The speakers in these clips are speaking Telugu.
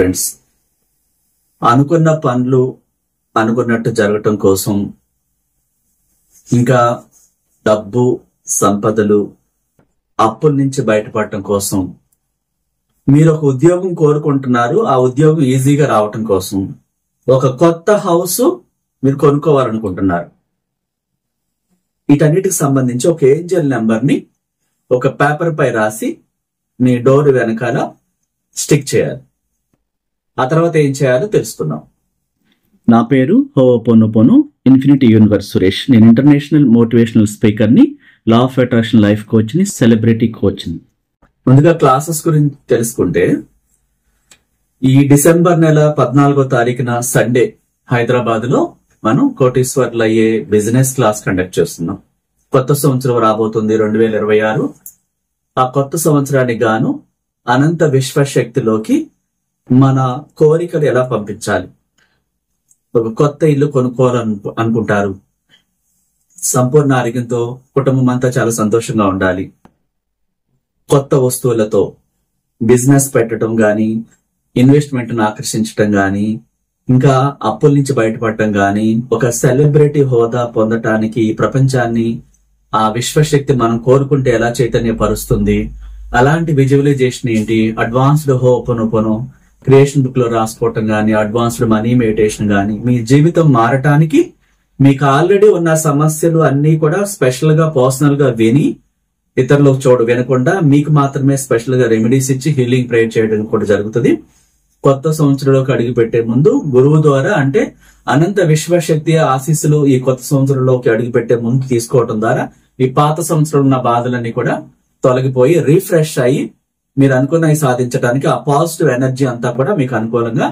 ఫ్రెండ్స్, అనుకున్న పనులు అనుకున్నట్టు జరగటం కోసం, ఇంకా డబ్బు సంపదలు అప్పుల నుంచి బయటపడటం కోసం మీరు ఒక ఉద్యోగం కోరుకుంటున్నారు. ఆ ఉద్యోగం ఈజీగా రావటం కోసం ఒక కొత్త హౌస్ మీరు కొనుక్కోవాలనుకుంటున్నారు. వీటన్నిటికి సంబంధించి ఒక ఏంజల్ నెంబర్ ని ఒక పేపర్ పై రాసి మీ డోర్ వెనకాల స్టిక్ చేయాలి. ఆ తర్వాత ఏం చేయాలో తెలుసుకుందాం. నా పేరు హోపోనోపోనో ఇన్ఫినిటీ యూనివర్స్ సురేష్. నేను ఇంటర్నేషనల్ మోటివేషనల్ స్పీకర్ ని, law of attraction life coach ని, సెలబ్రిటీ కోచ్ ని. ముందుగా క్లాసెస్ గురించి తెలుసుకుంటే, ఈ డిసెంబర్ నెల 14వ తారీఖున సండే హైదరాబాద్ లో మనం కోటీశ్వర్లు అయ్యే బిజినెస్ క్లాస్ కండక్ట్ చేస్తున్నాం. కొత్త సంవత్సరం రాబోతుంది 2026. ఆ కొత్త సంవత్సరానికి గాను అనంత విశ్వశక్తిలోకి మన కోరికలు ఎలా పంపించాలి. ఒక కొత్త ఇల్లు అనుకుంటారు. సంపూర్ణ ఆరోగ్యంతో కుటుంబం అంతా చాలా సంతోషంగా ఉండాలి. కొత్త వస్తువులతో బిజినెస్ పెట్టడం గాని, ఇన్వెస్ట్మెంట్ ను ఆకర్షించడం గాని, ఇంకా అప్పుల నుంచి బయటపడటం గాని, ఒక సెలబ్రిటీ హోదా పొందటానికి ప్రపంచాన్ని ఆ విశ్వశక్తి మనం కోరుకుంటే ఎలా చైతన్యపరుస్తుంది, అలాంటి విజువలైజేషన్ ఏంటి, అడ్వాన్స్డ్ హోపోనోపోనో క్రియేషన్ బుక్ లో రాసుకోవటం గాని, అడ్వాన్స్డ్ మనీ మెడిటేషన్ గాని, మీ జీవితం మారటానికి మీకు ఆల్రెడీ ఉన్న సమస్యలు అన్ని కూడా స్పెషల్ గా పర్సనల్ గా విని, ఇతరులకు వినకుండా మీకు మాత్రమే స్పెషల్ గా రెమెడీస్ ఇచ్చి హీలింగ్ ప్రేయర్ చేయడం కూడా జరుగుతుంది. కొత్త సంవత్సరంలోకి అడుగు పెట్టే ముందు గురువు ద్వారా, అంటే అనంత విశ్వశక్తి ఆశీస్సులు ఈ కొత్త సంవత్సరంలోకి అడుగు పెట్టే ముందు తీసుకోవడం ద్వారా ఈ పాత సంవత్సరం ఉన్న బాధలన్నీ కూడా తొలగిపోయి రీఫ్రెష్ అయ్యి మీరు అనుకున్నవి సాధించడానికి ఆ పాజిటివ్ ఎనర్జీ అంతా కూడా మీకు అనుకూలంగా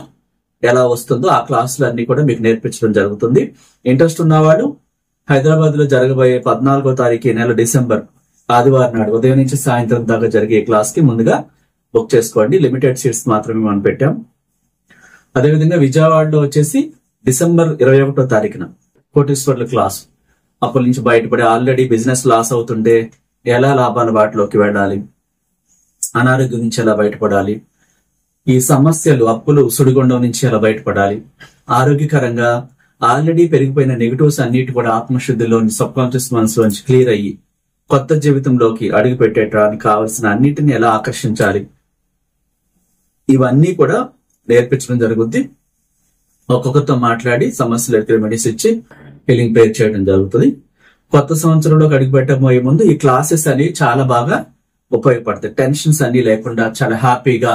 ఎలా వస్తుందో ఆ క్లాసులు అన్ని కూడా మీకు నేర్పించడం జరుగుతుంది. ఇంట్రెస్ట్ ఉన్నవాడు హైదరాబాద్ లో జరగబోయే 14వ తారీఖు నెల డిసెంబర్ ఆదివారం నాడు ఉదయం నుంచి సాయంత్రం దాకా జరిగే క్లాస్ కి ముందుగా బుక్ చేసుకోండి. లిమిటెడ్ సీట్స్ మాత్రమే మనం పెట్టాం. అదేవిధంగా విజయవాడలో వచ్చేసి డిసెంబర్ 21వ తారీఖున కోటీశ్వర్ల క్లాస్. అప్పటి నుంచి బయటపడి ఆల్రెడీ బిజినెస్ లాస్ అవుతుంటే ఎలా లాభాల బాటలోకి వెళ్ళాలి, అనారోగ్యం నుంచి ఎలా బయటపడాలి, ఈ సమస్యలు అప్పులు సుడిగుండం నుంచి ఎలా బయటపడాలి, ఆరోగ్యకరంగా ఆల్రెడీ పెరిగిపోయిన నెగిటివ్స్ అన్నిటి కూడా ఆత్మశుద్ధిలోని సబ్ కాన్షియస్ మనసులోంచి క్లియర్ అయ్యి కొత్త జీవితంలోకి అడుగు పెట్టడానికి కావాల్సిన అన్నిటిని ఎలా ఆకర్షించాలి, ఇవన్నీ కూడా నేర్పించడం జరుగుద్ది. ఒక్కొక్కరితో మాట్లాడి సమస్యలు రెమెడీస్ ఇచ్చి హీలింగ్ ప్రేయర్ చేయడం జరుగుతుంది. కొత్త సంవత్సరంలోకి అడుగు పెట్టబోయే ముందు ఈ క్లాసెస్ అనేవి చాలా బాగా ఉపయోగపడతాయి. టెన్షన్స్ అన్ని లేకుండా చాలా హ్యాపీగా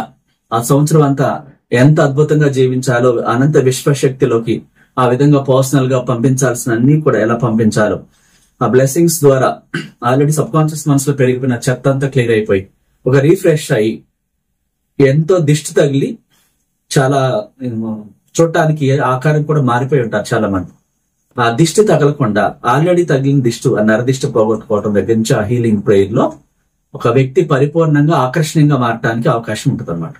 ఆ సంవత్సరం అంతా ఎంత అద్భుతంగా జీవించాలో, అనంత విశ్వశక్తిలోకి ఆ విధంగా పర్సనల్ గా పంపించాల్సిన అన్ని కూడా ఎలా పంపించాలో, ఆ బ్లెస్సింగ్స్ ద్వారా ఆల్రెడీ సబ్ కాన్షియస్ మనసులో పెరిగిపోయిన చెత్త అంతా క్లియర్ అయిపోయి ఒక రీఫ్రెష్ అయ్యి, ఎంతో దిష్టి తగిలి చాలా చూడటానికి ఆకారం కూడా మారిపోయి ఉంటారు చాలా మంది. ఆ దిష్టి తగలకుండా ఆల్రెడీ తగిలిన దిష్టి, ఆ నరదిష్టి పోగొట్టుకోవడం దగ్గర నుంచి ఆ హీలింగ్ ప్రేయర్ లో ఒక వ్యక్తి పరిపూర్ణంగా ఆకర్షణీయంగా మారడానికి అవకాశం ఉంటుంది అన్నమాట.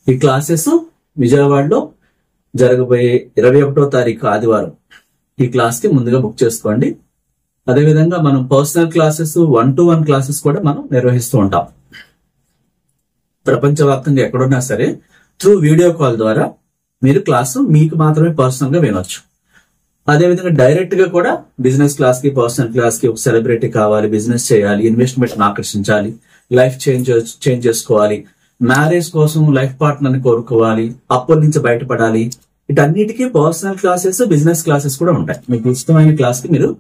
ఈ క్లాసెస్ విజయవాడలో జరగబోయే 21వ తారీఖు ఆదివారం ఈ క్లాస్ కి ముందుగా బుక్ చేసుకోండి. అదేవిధంగా మనం పర్సనల్ క్లాసెస్, 1-to-1 క్లాసెస్ కూడా మనం నిర్వహిస్తూ ఉంటాం. ప్రపంచవ్యాప్తంగా ఎక్కడున్నా సరే త్రూ వీడియో కాల్ ద్వారా మీరు క్లాసు మీకు మాత్రమే పర్సనల్ గా వినొచ్చు. అదేవిధంగా డైరెక్ట్ గా కూడా బిజినెస్ క్లాస్ కి, పర్సనల్ క్లాస్ కి ఒక సెలబ్రిటీ కావాలి, బిజినెస్ చేయాలి, ఇన్వెస్ట్మెంట్ ఆకర్షించాలి, లైఫ్ చేంజ్ చేసుకోవాలి, మ్యారేజ్ కోసం లైఫ్ పార్ట్నర్ ని కోరుకోవాలి, అప్పుల నుంచి బయటపడాలి, వీటన్నిటికీ పర్సనల్ క్లాసెస్, బిజినెస్ క్లాసెస్ కూడా ఉంటాయి. మీకు ఇష్టమైన క్లాస్ కి మీరు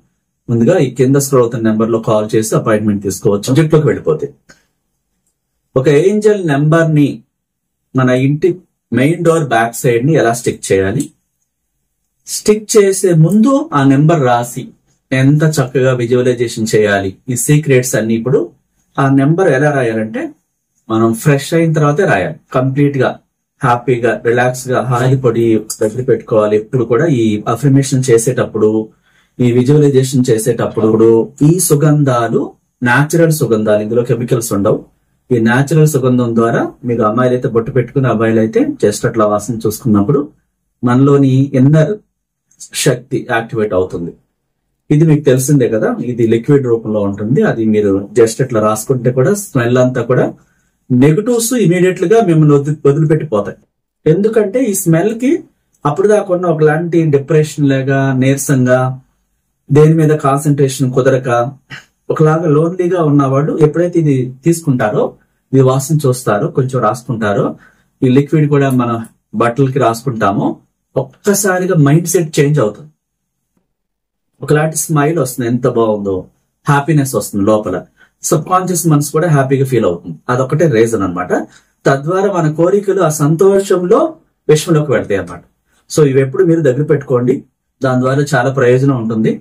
ముందుగా ఈ కింద స్క్రోల్ అవుతున్న నెంబర్ లో కాల్ చేసి అపాయింట్మెంట్ తీసుకోవచ్చు. సబ్జెక్ట్ లోకి వెళ్ళిపోతే, ఒక ఏంజల్ నెంబర్ ని మన ఇంటి మెయిన్ డోర్ బ్యాక్ సైడ్ ని ఎలా స్టిక్ చేయాలి, స్టిక్ చేసే ముందు ఆ నెంబర్ రాసి ఎంత చక్కగా విజువలైజేషన్ చేయాలి, ఈ సీక్రెట్స్ అన్ని ఇప్పుడు ఆ నెంబర్ ఎలా రాయాలంటే మనం ఫ్రెష్ అయిన తర్వాతే రాయాలి. కంప్లీట్ గా హ్యాపీగా రిలాక్స్ గా హాయి పొడి దగ్గర పెట్టుకోవాలి. ఎప్పుడు కూడా ఈ అఫర్మేషన్ చేసేటప్పుడు, ఈ విజువలైజేషన్ చేసేటప్పుడు ఈ సుగంధాలు న్యాచురల్ సుగంధాలు, ఇందులో కెమికల్స్ ఉండవు. ఈ న్యాచురల్ సుగంధం ద్వారా మీరు అమ్మాయిలు అయితే బొట్టు పెట్టుకుని, అబ్బాయిలు అయితే జస్ట్ అట్లా వాసన చూసుకున్నప్పుడు మనలోని ఇన్నర్ శక్తి యాక్టివేట్ అవుతుంది. ఇది మీకు తెలిసిందే కదా, ఇది లిక్విడ్ రూపంలో ఉంటుంది. అది మీరు జస్ట్ ఇట్లా రాసుకుంటే కూడా స్మెల్ అంతా కూడా నెగటివ్స్ ఇమీడియట్ గా మిమ్మల్ని వదిలిపెట్టిపోతాయి. ఎందుకంటే ఈ స్మెల్ కి అప్పుడు దాకా ఉన్న ఒకలాంటి డిప్రెషన్ లాగా, నీరసంగా, దేని మీద కాన్సన్ట్రేషన్ కుదరక, ఒకలాగా లోన్లీగా ఉన్నవాడు ఎప్పుడైతే ఇది తీసుకుంటారో, ఇది వాసన చూస్తారో, కొంచెం రాసుకుంటారో, ఈ లిక్విడ్ కూడా మన బట్టలకి రాసుకుంటామో, ఒక్కసారిగా మైండ్ సెట్ చేంజ్ అవుతుంది. ఒకలాంటి స్మైల్ వస్తుంది, ఎంత బాగుందో, హ్యాపీనెస్ వస్తుంది లోపల. సబ్ కాన్షియస్ మనసు కూడా హ్యాపీగా ఫీల్ అవుతుంది. అదొకటే రీజన్ అన్నమాట. తద్వారా మన కోరికలు ఆ సంతోషంలో విశ్వంలోకి వెళ్తాయి అన్నమాట. సో ఇవి ఎప్పుడు మీరు దగ్గర పెట్టుకోండి. దాని ద్వారా చాలా ప్రయోజనం ఉంటుంది.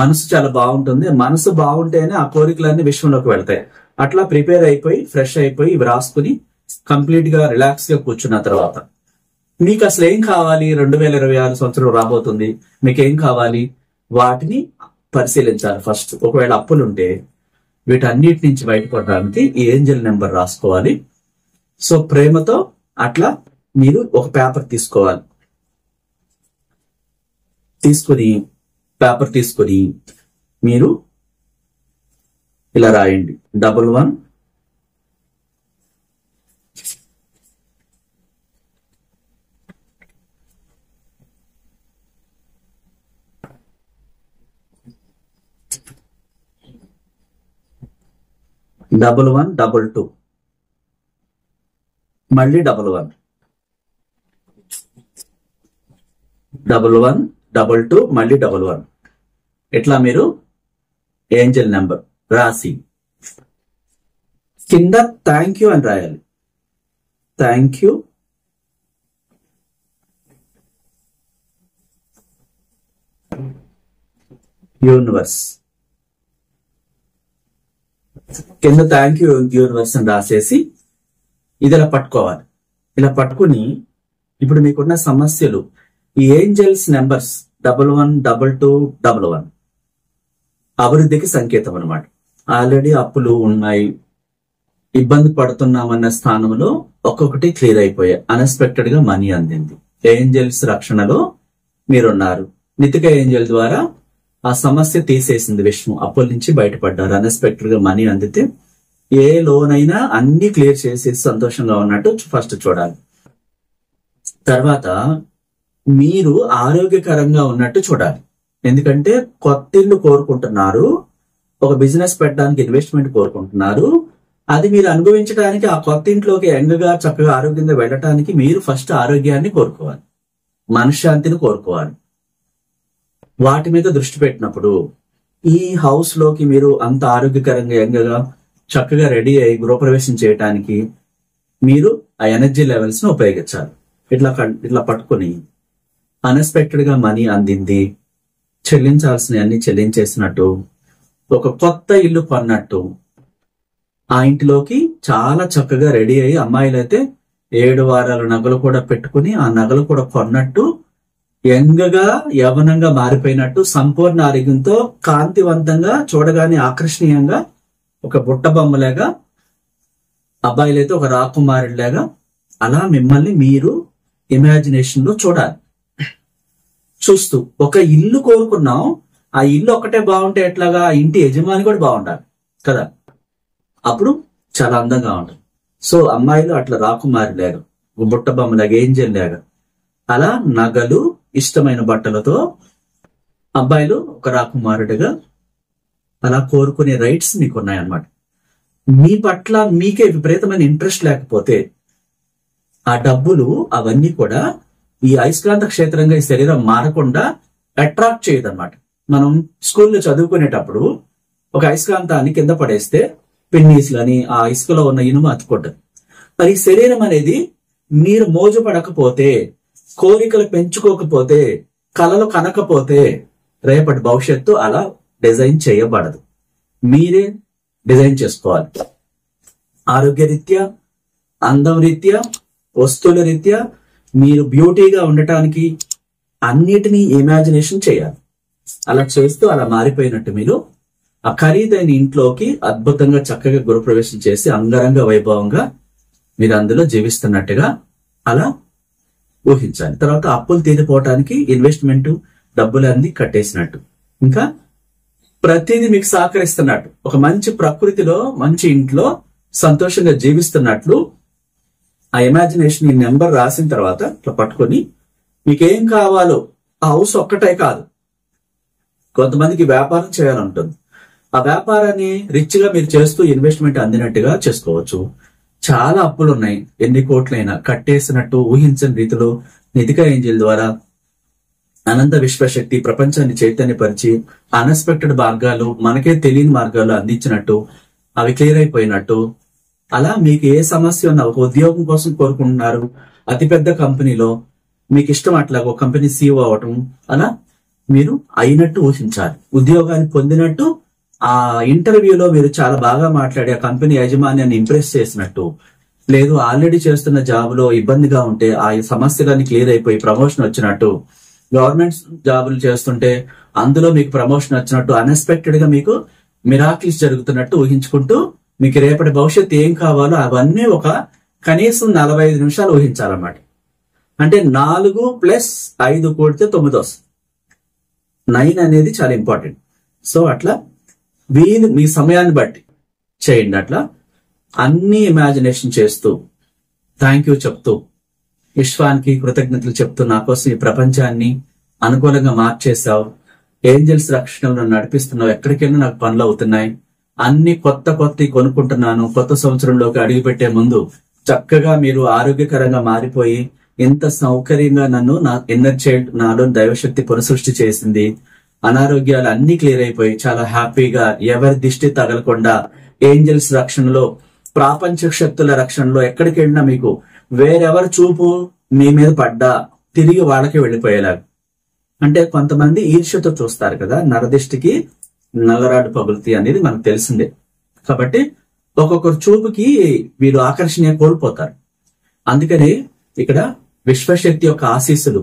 మనసు చాలా బాగుంటుంది. మనసు బాగుంటేనే ఆ కోరికలన్నీ విశ్వంలోకి వెళ్తాయి. అట్లా ప్రిపేర్ అయిపోయి, ఫ్రెష్ అయిపోయి, ఇవి రాసుకుని కంప్లీట్ గా రిలాక్స్ గా కూర్చున్న తర్వాత మీకు అసలు ఏం కావాలి, 2026 సంవత్సరం రాబోతుంది, మీకు ఏం కావాలి, వాటిని పరిశీలించాలి ఫస్ట్. ఒకవేళ అప్పులుంటే వీటన్నిటి నుంచి బయటపడడానికి ఈ ఏంజల్ నెంబర్ రాసుకోవాలి. సో ప్రేమతో అట్లా మీరు ఒక పేపర్ తీసుకోవాలి. పేపర్ తీసుకొని మీరు ఇలా రాయండి. 11 1122 మళ్ళీ 11 1122 మళ్ళీ 11. ఇట్లా మీరు ఏంజల్ నెంబర్ రాసి కింద థ్యాంక్ యూ అని రాయాలి. Thank you universe. కింద థ్యాంక్ యూ యూనివర్స్ అని రాసేసి ఇది ఇలా పట్టుకోవాలి. ఇలా పట్టుకుని ఇప్పుడు మీకున్న సమస్యలు, ఈ ఏంజల్స్ నెంబర్స్ 11 22 11 అభివృద్ధికి సంకేతం అన్నమాట. ఆల్రెడీ అప్పులు ఉన్నాయి, ఇబ్బంది పడుతున్నామన్న స్థానంలో ఒక్కొక్కటి క్లియర్ అయిపోయాయి. అన్ఎక్స్పెక్టెడ్ గా మనీ అందింది. ఏంజల్స్ రక్షణలో మీరున్నారు. నితిక ఏంజల్ ద్వారా ఆ సమస్య తీసేసింది విష్ణు. అప్పుల నుంచి బయటపడ్డారు. అన్ఎక్స్పెక్టెడ్ గా మనీ అందితే ఏ లోన్ అయినా అన్ని క్లియర్ చేసి సంతోషంగా ఉన్నట్టు ఫస్ట్ చూడాలి. తర్వాత మీరు ఆరోగ్యకరంగా ఉన్నట్టు చూడాలి. ఎందుకంటే కొత్త ఇల్లు కోరుకుంటున్నారు, ఒక బిజినెస్ పెట్టడానికి ఇన్వెస్ట్మెంట్ కోరుకుంటున్నారు. అది మీరు అనుభవించడానికి, ఆ కొత్త ఇంట్లోకి యంగ్గా చక్కగా ఆరోగ్యంగా వెళ్ళటానికి మీరు ఫస్ట్ ఆరోగ్యాన్ని కోరుకోవాలి, మనశ్శాంతిని కోరుకోవాలి. వాటి మీద దృష్టి పెట్టినప్పుడు ఈ హౌస్ లోకి మీరు అంత ఆరోగ్యకరంగా యంగ్గా చక్కగా రెడీ అయ్యి గృహప్రవేశం చేయటానికి మీరు ఆ ఎనర్జీ లెవెల్స్ ను ఉపయోగించాలి. ఇట్లా పట్టుకుని అన్ఎక్స్పెక్టెడ్ గా మనీ అందింది, చెల్లించాల్సిన అన్ని చెల్లించేసినట్టు, ఒక కొత్త ఇల్లు కొన్నట్టు ఆ ఇంటిలోకి చాలా చక్కగా రెడీ అయ్యి, అమ్మాయిలైతే 7 వారాల నగలు కూడా పెట్టుకుని ఆ నగలు కూడా కొన్నట్టు, యంగ్గా యవనంగా మారిపోయినట్టు, సంపూర్ణ ఆరోగ్యంతో కాంతివంతంగా, చూడగానే ఆకర్షణీయంగా, ఒక బుట్ట బొమ్మలాగా, అబ్బాయిలైతే ఒక రాకుమారులాగా, అలా మిమ్మల్ని మీరు ఇమాజినేషన్ లో చూడాలి. చూస్తూ ఒక ఇల్లు కోరుకున్నాం, ఆ ఇల్లు ఒకటే బాగుంటే ఎట్లాగా, ఆ ఇంటి యజమాని కూడా బాగుండాలి కదా, అప్పుడు చాలా అందంగా ఉంటుంది. సో అమ్మాయిలు అట్లా రాకుమారి లేగా, బుట్ట బొమ్మలాగా, ఏంజల్ లేగా, అలా నగలు, ఇష్టమైన బట్టలతో అబ్బాయిలు ఒక రాకుమారుడిగా అలా కోరుకునే రైట్స్ మీకు ఉన్నాయన్నమాట. మీ పట్ల మీకే విపరీతమైన ఇంట్రెస్ట్ లేకపోతే ఆ డబ్బులు అవన్నీ కూడా ఈ అయస్కాంత క్షేత్రంగా ఈ శరీరం మారకుండా అట్రాక్ట్ చేయదన్నమాట. మనం స్కూల్లో చదువుకునేటప్పుడు ఒక అయస్కాంతాన్ని కింద పడేస్తే పిన్నీస్లని ఆ ఇసుకలో ఉన్న ఇనుము అతుకుంటుంది. మరి శరీరం అనేది మీరు మోజు పడకపోతే, కోరికలు పెంచుకోకపోతే, కలలు కనకపోతే రేపటి భవిష్యత్తు అలా డిజైన్ చేయబడదు. మీరే డిజైన్ చేసుకోవాలి. ఆరోగ్య రీత్యా, అందం రీత్యా, వస్తువుల రీత్యా మీరు బ్యూటీగా ఉండటానికి అన్నిటినీ ఇమాజినేషన్ చేయాలి. అలా చేస్తూ అలా మారిపోయినట్టు మీరు ఆ ఖరీదైన ఇంట్లోకి అద్భుతంగా చక్కగా గృహప్రవేశం చేసి అంగరంగ వైభవంగా మీరు అందులో జీవిస్తున్నట్టుగా అలా ఊహించాలి. తర్వాత అప్పులు తీరిపోవటానికి ఇన్వెస్ట్మెంట్ డబ్బులన్నీ కట్టేసినట్టు, ఇంకా ప్రతిదీ మీకు సహకరిస్తున్నట్టు, ఒక మంచి ప్రకృతిలో మంచి ఇంట్లో సంతోషంగా జీవిస్తున్నట్లు ఆ ఇమాజినేషన్ ఈ నెంబర్ రాసిన తర్వాత ఇట్లా పట్టుకొని మీకేం కావాలో, ఆ హౌస్ ఒక్కటే కాదు, కొంతమందికి వ్యాపారం చేయాలంటుంది, ఆ వ్యాపారాన్ని రిచ్ గా మీరు చేస్తూ ఇన్వెస్ట్మెంట్ అందినట్టుగా చేసుకోవచ్చు. చాలా అప్పులు ఉన్నాయి, ఎన్ని కోట్లైనా కట్టేసినట్టు ఊహించని రీతిలో నిధికా ఏంజల్ ద్వారా అనంత విశ్వశక్తి ప్రపంచాన్ని చైతన్యపరిచి అన్ఎక్స్పెక్టెడ్ మార్గాలు, మనకే తెలియని మార్గాలు అందించినట్టు, అవి క్లియర్ అయిపోయినట్టు. అలా మీకు ఏ సమస్య ఉన్నా, ఒక ఉద్యోగం కోసం కోరుకుంటున్నారు, అతిపెద్ద కంపెనీలో మీకు ఇష్టం అట్లా ఒక కంపెనీ సీఈఓ అవటం, అలా మీరు అయినట్టు ఊహించాలి. ఉద్యోగాన్ని పొందినట్టు, ఆ ఇంటర్వ్యూలో మీరు చాలా బాగా మాట్లాడి ఆ కంపెనీ యాజమాన్యాన్ని ఇంప్రెస్ చేసినట్టు, లేదు ఆల్రెడీ చేస్తున్న జాబ్ లో ఇబ్బందిగా ఉంటే ఆ సమస్యలన్నీ క్లియర్ అయిపోయి ప్రమోషన్ వచ్చినట్టు, గవర్నమెంట్ జాబులు చేస్తుంటే అందులో మీకు ప్రమోషన్ వచ్చినట్టు, అన్ఎక్స్పెక్టెడ్ గా మీకు మిరాకిల్స్ జరుగుతున్నట్టు ఊహించుకుంటూ మీకు రేపటి భవిష్యత్తు ఏం కావాలో అవన్నీ ఒక కనీసం 45 నిమిషాలు ఊహించాలన్నమాట. అంటే 4 + 5 కూడితే 9 వస్తుంది. 9 అనేది చాలా ఇంపార్టెంట్. సో అట్లా వీలు మీ సమయాన్ని బట్టి చేయండి. అట్లా అన్ని ఇమాజినేషన్ చేస్తూ థ్యాంక్ యూ చెప్తూ విశ్వానికి కృతజ్ఞతలు చెప్తూ, నా కోసం ఈ ప్రపంచాన్ని అనుకూలంగా మార్చేశావు, ఏంజల్స్ రక్షణలో నడిపిస్తున్నావు, ఎక్కడికైనా నాకు పనులు అవుతున్నాయి, అన్ని కొత్త కొనుక్కుంటున్నాను, కొత్త సంవత్సరంలోకి అడుగు పెట్టే ముందు చక్కగా మీరు ఆరోగ్యకరంగా మారిపోయి ఇంత సౌకర్యంగా నన్ను నా ఇన్నర్ చైల్డ్ నాలో దైవశక్తి పునఃసృష్టి చేసింది, అనారోగ్యాలు అన్ని క్లియర్ అయిపోయి చాలా హ్యాపీగా ఎవరి దిష్టి తగలకుండా ఏంజల్స్ రక్షణలో, ప్రాపంచిక శక్తుల రక్షణలో ఎక్కడికి వెళ్ళినా మీకు వేరెవరి చూపు మీ మీద పడ్డా తిరిగి వాళ్ళకి వెళ్ళిపోయేలాగా. అంటే కొంతమంది ఈర్ష్యతో చూస్తారు కదా, నరదిష్టికి నల్లరాడు పగులుతి అనేది మనకు తెలిసిందే. కాబట్టి ఒక్కొక్కరు చూపుకి వీరు ఆకర్షణీయ కోల్పోతారు. అందుకని ఇక్కడ విశ్వశక్తి యొక్క ఆశీస్సులు,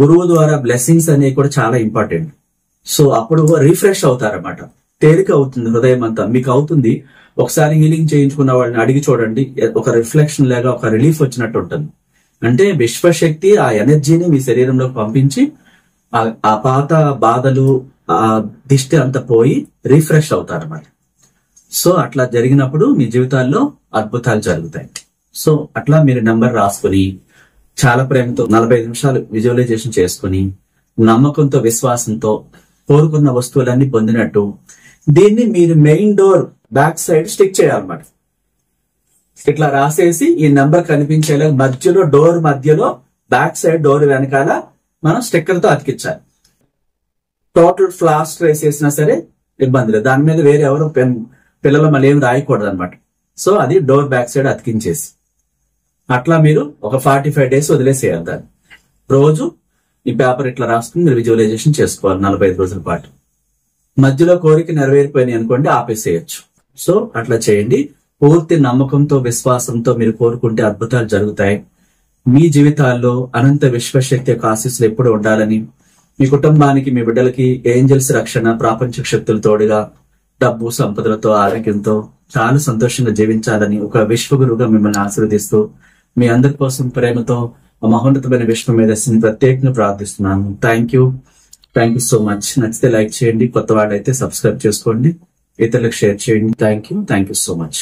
గురువు ద్వారా బ్లెస్సింగ్స్ అనేవి కూడా చాలా ఇంపార్టెంట్. సో అప్పుడు రిఫ్రెష్ అవుతారన్నమాట, తేలిక అవుతుంది హృదయం అంతా. మీకు అవుతుంది, ఒకసారి హీలింగ్ చేయించుకున్న వాళ్ళని అడిగి చూడండి, ఒక రిఫ్లెక్షన్ లాగా ఒక రిలీఫ్ వచ్చినట్టు ఉంటుంది. అంటే విశ్వశక్తి ఆ ఎనర్జీని మీ శరీరంలోకి పంపించి ఆ పాత బాధలు, ఆ దిష్టి అంతా పోయి రిఫ్రెష్ అవుతారన్నమాట. సో అట్లా జరిగినప్పుడు మీ జీవితాల్లో అద్భుతాలు జరుగుతాయి. సో అట్లా మీరు నెంబర్ రాసుకుని చాలా ప్రేమతో 45 నిమిషాలు విజువలైజేషన్ చేసుకుని నమ్మకంతో, విశ్వాసంతో కోరుకున్న వస్తువులన్నీ పొందినట్టు దీన్ని మీరు main door back side stick చేయాలన్నమాట. ఇట్లా రాసేసి ఈ నెంబర్ కనిపించేలా మధ్యలో, డోర్ మధ్యలో, బ్యాక్ సైడ్ డోర్ వెనకాల మనం స్టిక్కర్ తో అతికించాలి. టోటల్ ప్లాస్టర్ వేసేసినా సరే ఇబ్బంది లేదు, దాని మీద వేరే ఎవరు పిల్లలు మళ్ళీ ఏం రాయకూడదు అనమాట. సో అది డోర్ బ్యాక్ సైడ్ అతికించేసి అట్లా మీరు ఒక 45 డేస్ వదిలేసేయాలి. దాన్ని రోజు ఈ పేపర్ ఇట్లా రాసుకుని మీరు విజువలైజేషన్ చేసుకోవాలి 45 రోజుల పాటు. మధ్యలో కోరిక నెరవేరిపోయినాయి అనుకోండి, ఆపేసేయచ్చు. సో అట్లా చేయండి. పూర్తి నమ్మకంతో, విశ్వాసంతో మీరు కోరుకుంటే అద్భుతాలు జరుగుతాయి. మీ జీవితాల్లో అనంత విశ్వశక్తి యొక్క ఆశీస్సులు ఎప్పుడు ఉండాలని, మీ కుటుంబానికి, మీ బిడ్డలకి ఏంజల్స్ రక్షణ, ప్రాపంచిక శక్తులు తోడుగా, డబ్బు సంపదలతో, ఆరోగ్యంతో చాలా సంతోషంగా జీవించాలని ఒక విశ్వగురువుగా మిమ్మల్ని ఆశీర్వదిస్తూ మీ అందరి కోసం ప్రేమతో మహోన్నతమైన విశ్వ మేధస్సుని ప్రత్యేకంగా ప్రార్థిస్తున్నాను. Thank you so much. నచ్చితే లైక్ చేయండి, కొత్త వాళ్ళైతే సబ్స్క్రైబ్ చేసుకోండి, ఇతరులకు షేర్ చేయండి. Thank you so much.